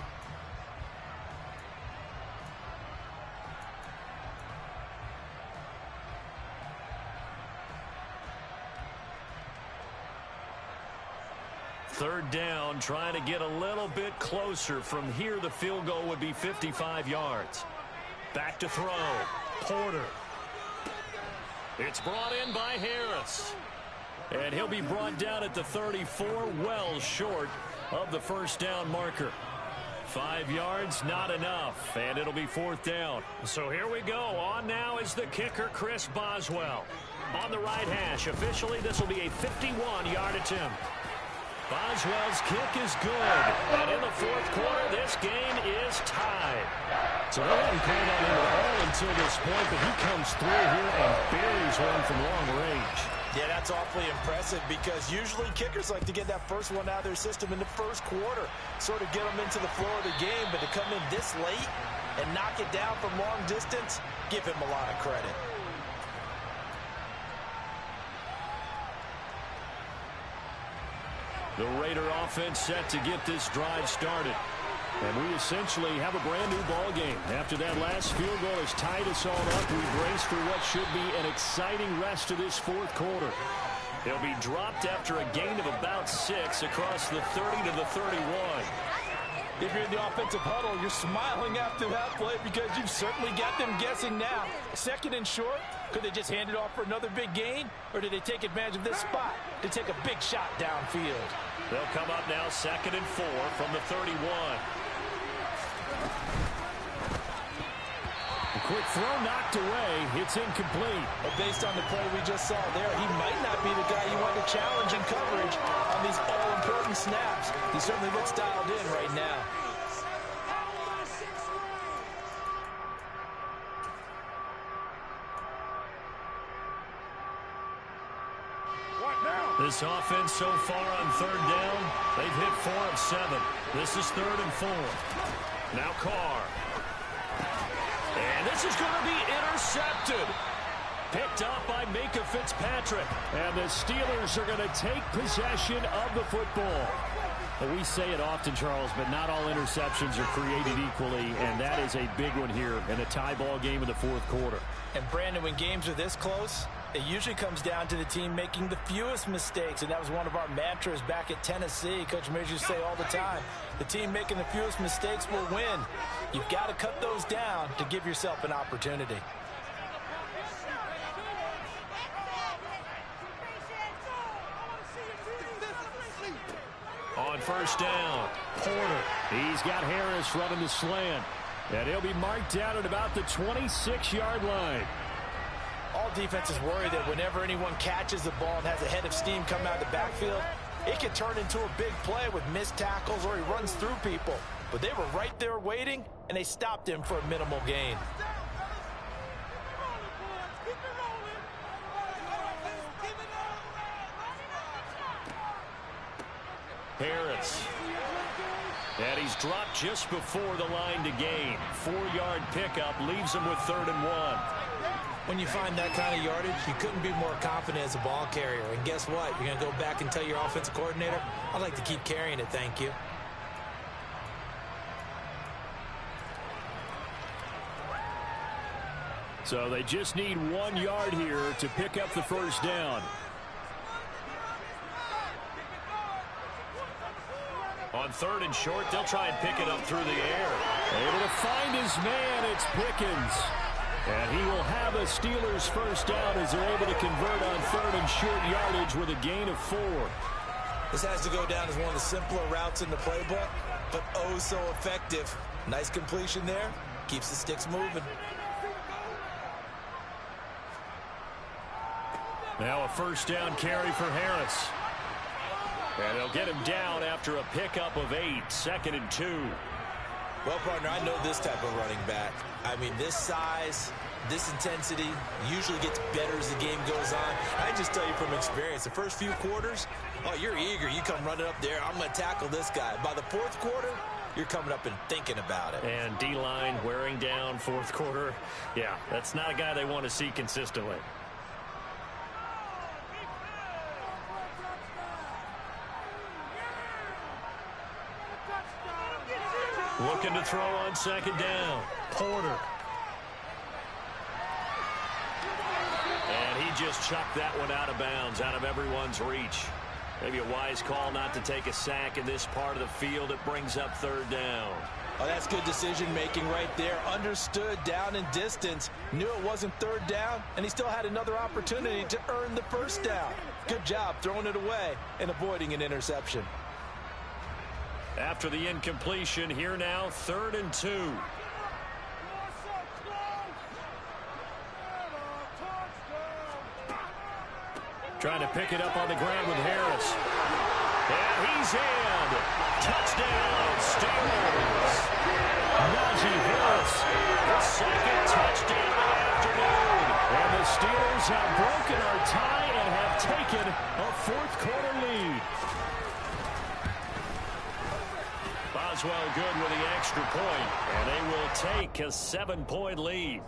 Third down, trying to get a little bit closer. From here, the field goal would be 55 yards. Back to throw. Porter. It's brought in by Harris. And he'll be brought down at the 34, well short of the first down marker. 5 yards, not enough, and it'll be 4th down. So here we go. On now is the kicker, Chris Boswell. On the right hash, officially this will be a 51-yard attempt. Boswell's kick is good. And in the 4th quarter, this game is tied. So they hadn't called on him at all until this point, but he comes through here and buries one from long range. Yeah, that's awfully impressive because usually kickers like to get that first one out of their system in the 1st quarter, sort of get them into the flow of the game, but to come in this late and knock it down from long distance, give him a lot of credit. The Raider offense set to get this drive started. And we essentially have a brand new ball game. After that last field goal has tied us all up, we brace for what should be an exciting rest of this 4th quarter. They'll be dropped after a gain of about 6 across the 30 to the 31. If you're in the offensive huddle, you're smiling after that play because you've certainly got them guessing now. 2nd and short, could they just hand it off for another big gain? Or did they take advantage of this spot to take a big shot downfield? They'll come up now 2nd and 4 from the 31. A quick throw knocked away. It's incomplete. But based on the play we just saw there, he might not be the guy you want to challenge in coverage on these all-important snaps. He certainly looks dialed in right now. This offense so far on 3rd down, they've hit 4 of 7. This is 3rd and 4. Now Carr. And this is going to be intercepted. Picked up by Minkah Fitzpatrick. And the Steelers are going to take possession of the football. Well, we say it often, Charles, but not all interceptions are created equally, and that is a big one here in a tie ball game in the 4th quarter. And Brandon, when games are this close, it usually comes down to the team making the fewest mistakes, and that was one of our mantras back at Tennessee. Coach Mears used to say all the time, the team making the fewest mistakes will win. You've got to cut those down to give yourself an opportunity. On 1st down, Porter. He's got Harris running the slant. And he'll be marked down at about the 26-yard line. All defenses worry that whenever anyone catches the ball and has a head of steam come out of the backfield, it can turn into a big play with missed tackles or he runs through people. But they were right there waiting, and they stopped him for a minimal gain. Harris. And he's dropped just before the line to gain. 4-yard pickup leaves him with 3rd and 1. When you find that kind of yardage, you couldn't be more confident as a ball carrier. And guess what? You're going to go back and tell your offensive coordinator, I'd like to keep carrying it, thank you. So they just need 1 yard here to pick up the first down. On 3rd and short, they'll try and pick it up through the air. Able to find his man. It's Pickens. And he will have a Steelers first down as they're able to convert on 3rd and short yardage with a gain of 4. This has to go down as one of the simpler routes in the playbook, but oh so effective. Nice completion there. Keeps the sticks moving. Now a first down carry for Harris. And they'll get him down after a pickup of 8, 2nd and 2. Well, partner, I know this type of running back. I mean, this size, this intensity usually gets better as the game goes on. I just tell you from experience, the first few quarters, oh, you're eager. You come running up there, I'm going to tackle this guy. By the 4th quarter, you're coming up and thinking about it. And D-line wearing down 4th quarter. Yeah, that's not a guy they want to see consistently. Looking to throw on 2nd down. Porter. And he just chucked that one out of bounds, out of everyone's reach. Maybe a wise call not to take a sack in this part of the field. It brings up 3rd down. Oh, that's good decision-making right there. Understood down and distance. Knew it wasn't 3rd down, and he still had another opportunity to earn the 1st down. Good job throwing it away and avoiding an interception. After the incompletion, here now, 3rd and 2. Trying to pick it up on the ground with Harris. And he's in. Touchdown, Steelers. Najee Harris, the 2nd touchdown of the afternoon. And the Steelers have broken our tie and have taken a 4th quarter lead. Boswell good with the extra point, and they will take a 7-point lead.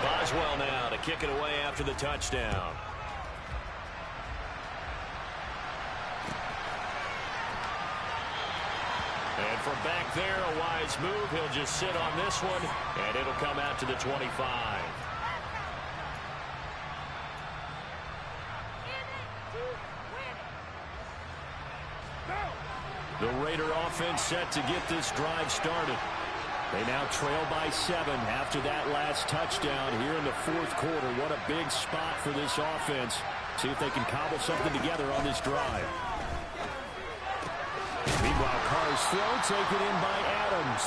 Boswell now to kick it away after the touchdown. And from back there, a wise move. He'll just sit on this one, and it'll come out to the 25. The Raider offense set to get this drive started. They now trail by 7 after that last touchdown here in the 4th quarter. What a big spot for this offense. See if they can cobble something together on this drive. Meanwhile, Carr's throw taken in by Adams.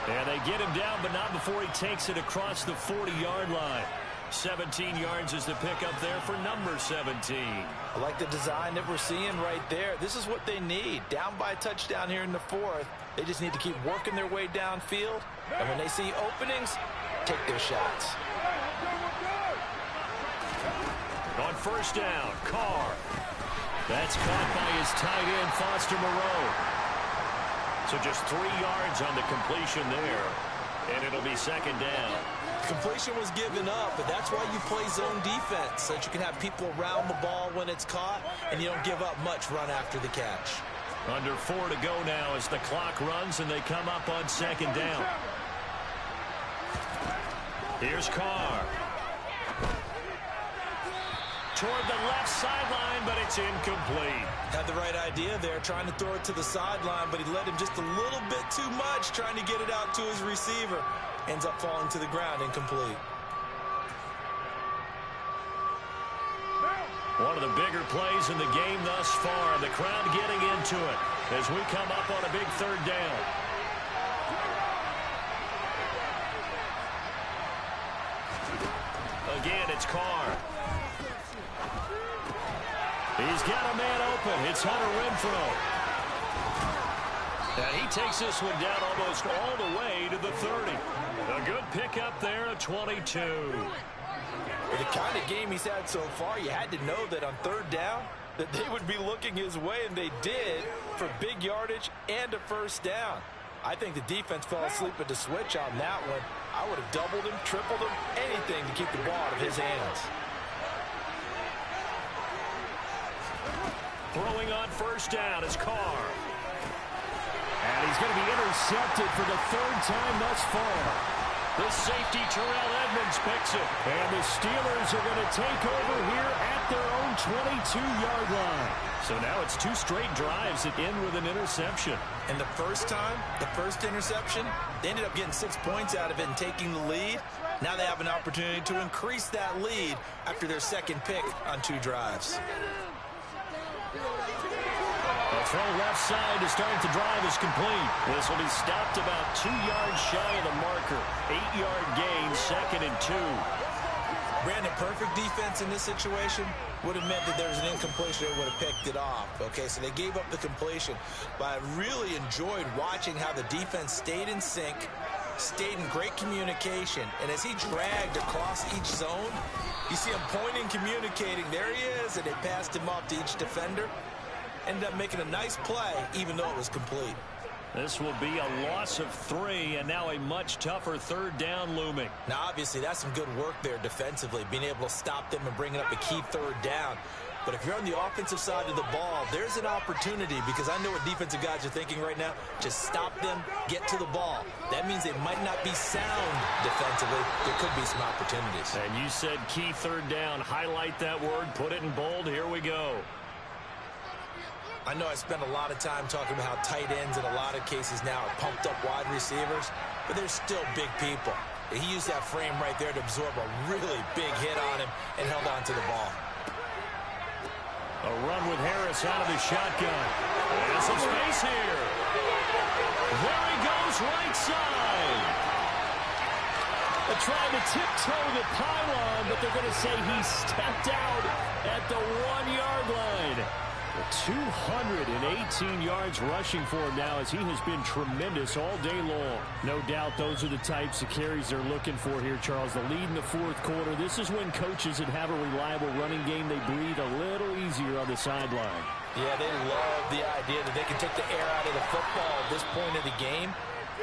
And they get him down, but not before he takes it across the 40-yard line. 17 yards is the pickup there for number 17. I like the design that we're seeing right there. This is what they need. Down by a touchdown here in the 4th. They just need to keep working their way downfield. And when they see openings, take their shots. On 1st down, Carr. That's caught by his tight end, Foster Moreau. So just 3 yards on the completion there. And it'll be 2nd down. Completion was given up, but that's why you play zone defense, so that you can have people around the ball when it's caught, and you don't give up much run after the catch. Under 4 to go now as the clock runs, and they come up on 2nd down. Here's Carr. Toward the left sideline, but it's incomplete. Had the right idea there, trying to throw it to the sideline, but he led him just a little bit too much, trying to get it out to his receiver. Ends up falling to the ground, incomplete. One of the bigger plays in the game thus far. The crowd getting into it as we come up on a big 3rd down. Again, it's Carr. He's got a man open. It's Hunter Renfrow. And he takes this one down almost all the way to the 30. A good pickup there, a 22. The kind of game he's had so far, you had to know that on 3rd down, that they would be looking his way, and they did, for big yardage and a 1st down. I think the defense fell asleep at the switch on that one. I would have doubled him, tripled him, anything to keep the ball out of his hands. Throwing on 1st down is Carr. And he's going to be intercepted for the 3rd time thus far. The safety, Terrell Edmonds, picks it. And the Steelers are going to take over here at their own 22-yard line. So now it's 2 straight drives that end with an interception. And the first time, the first interception, they ended up getting 6 points out of it and taking the lead. Now they have an opportunity to increase that lead after their second pick on 2 drives. The throw left side to start the drive is complete. This will be stopped about 2 yards shy of the marker. 8-yard gain, 2nd and 2. Brandon, perfect defense in this situation would have meant that there was an incompletion that would have picked it off. Okay, so they gave up the completion. But I really enjoyed watching how the defense stayed in sync, stayed in great communication. And as he dragged across each zone, you see him pointing, communicating. There he is, and they passed him off to each defender. Ended up making a nice play, even though it was complete. This will be a loss of 3, and now a much tougher 3rd down looming. Now, obviously, that's some good work there defensively, being able to stop them and bringing up a key 3rd down. But if you're on the offensive side of the ball, there's an opportunity, because I know what defensive guys are thinking right now. Just stop them, get to the ball. That means they might not be sound defensively. There could be some opportunities. And you said key 3rd down. Highlight that word, put it in bold. Here we go. I know I spent a lot of time talking about how tight ends in a lot of cases now are pumped up wide receivers, but they're still big people. He used that frame right there to absorb a really big hit on him and held on to the ball. A run with Harris out of the shotgun. There's some space here. There he goes, right side. They're trying to tiptoe the pylon, but they're going to say he stepped out at the 1-yard line. 218 yards rushing for him now, as he has been tremendous all day long. No doubt those are the types of carries they're looking for here, Charles. The lead in the 4th quarter. This is when coaches that have a reliable running game, they breathe a little easier on the sideline. Yeah, they love the idea that they can take the air out of the football at this point of the game.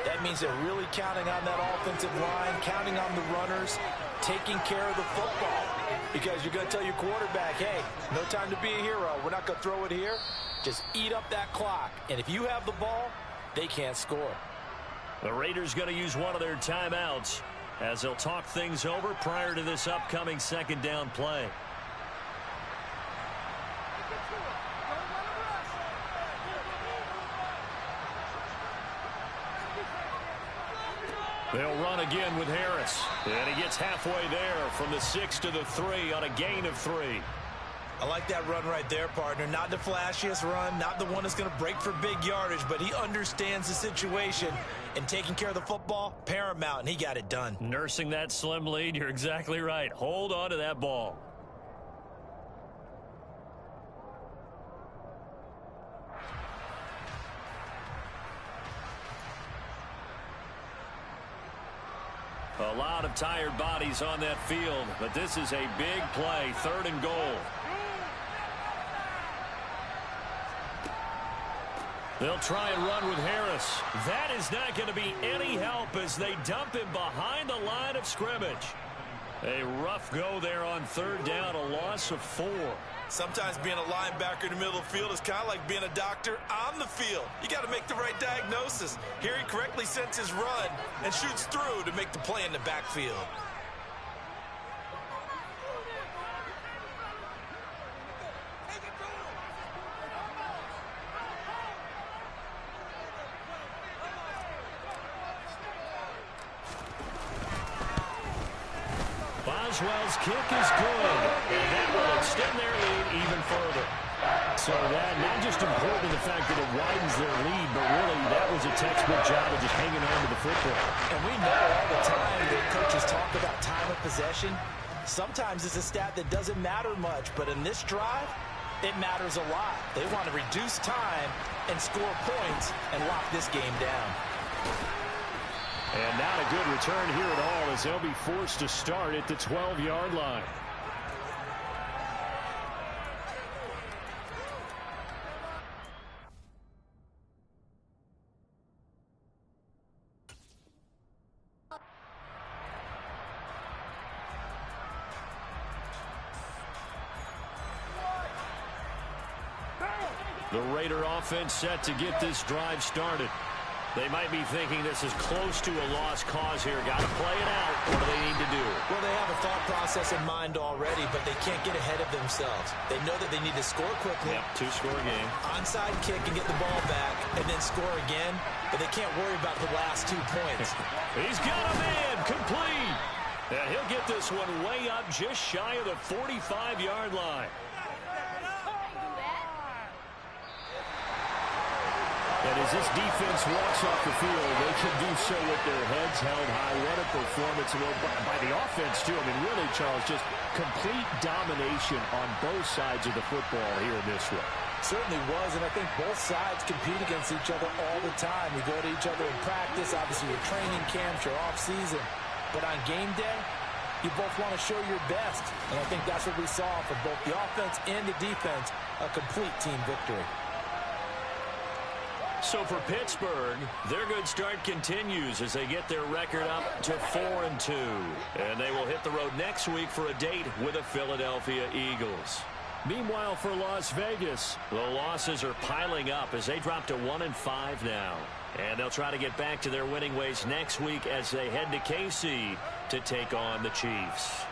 That means they're really counting on that offensive line, counting on the runners, taking care of the football. Because you're going to tell your quarterback, hey, no time to be a hero. We're not going to throw it here. Just eat up that clock. And if you have the ball, they can't score. The Raiders going to use one of their timeouts as they'll talk things over prior to this upcoming 2nd down play. They'll run again with Harris. And he gets halfway there from the 6 to the 3 on a gain of 3. I like that run right there, partner. Not the flashiest run, not the one that's going to break for big yardage, but he understands the situation, and taking care of the football, paramount, and he got it done. Nursing that slim lead, you're exactly right. Hold on to that ball. A lot of tired bodies on that field, but this is a big play, 3rd and goal. They'll try and run with Harris. That is not going to be any help as they dump him behind the line of scrimmage. A rough go there on 3rd down, a loss of 4. Sometimes being a linebacker in the middle of the field is kind of like being a doctor on the field. You got to make the right diagnosis. Here he correctly sets his run and shoots through to make the play in the backfield. Boswell's kick is good, and that will extend their lead even further. So that not just important to the fact that it widens their lead, but really that was a textbook job of just hanging on to the football. And we know all the time that coaches talk about time of possession. Sometimes it's a stat that doesn't matter much, but in this drive, it matters a lot. They want to reduce time and score points and lock this game down. And not a good return here at all, as they'll be forced to start at the 12-yard line. The Raider offense set to get this drive started. They might be thinking this is close to a lost cause here. Got to play it out. What do they need to do? Well, they have a thought process in mind already, but they can't get ahead of themselves. They know that they need to score quickly. Yep, two-score game. Onside kick and get the ball back and then score again, but they can't worry about the last 2 points. He's got a man complete. And he'll get this one way up just shy of the 45-yard line. And as this defense walks off the field, they can do so with their heads held high. What a performance by the offense, too. I mean, really, Charles, just complete domination on both sides of the football here in this one. Certainly was, and I think both sides compete against each other all the time. We go to each other in practice, obviously your training camps, your off-season. But on game day, you both want to show your best. And I think that's what we saw for both the offense and the defense, a complete team victory. So for Pittsburgh, their good start continues as they get their record up to 4-2. And they will hit the road next week for a date with the Philadelphia Eagles. Meanwhile, for Las Vegas, the losses are piling up as they drop to 1-5 now. And they'll try to get back to their winning ways next week as they head to KC to take on the Chiefs.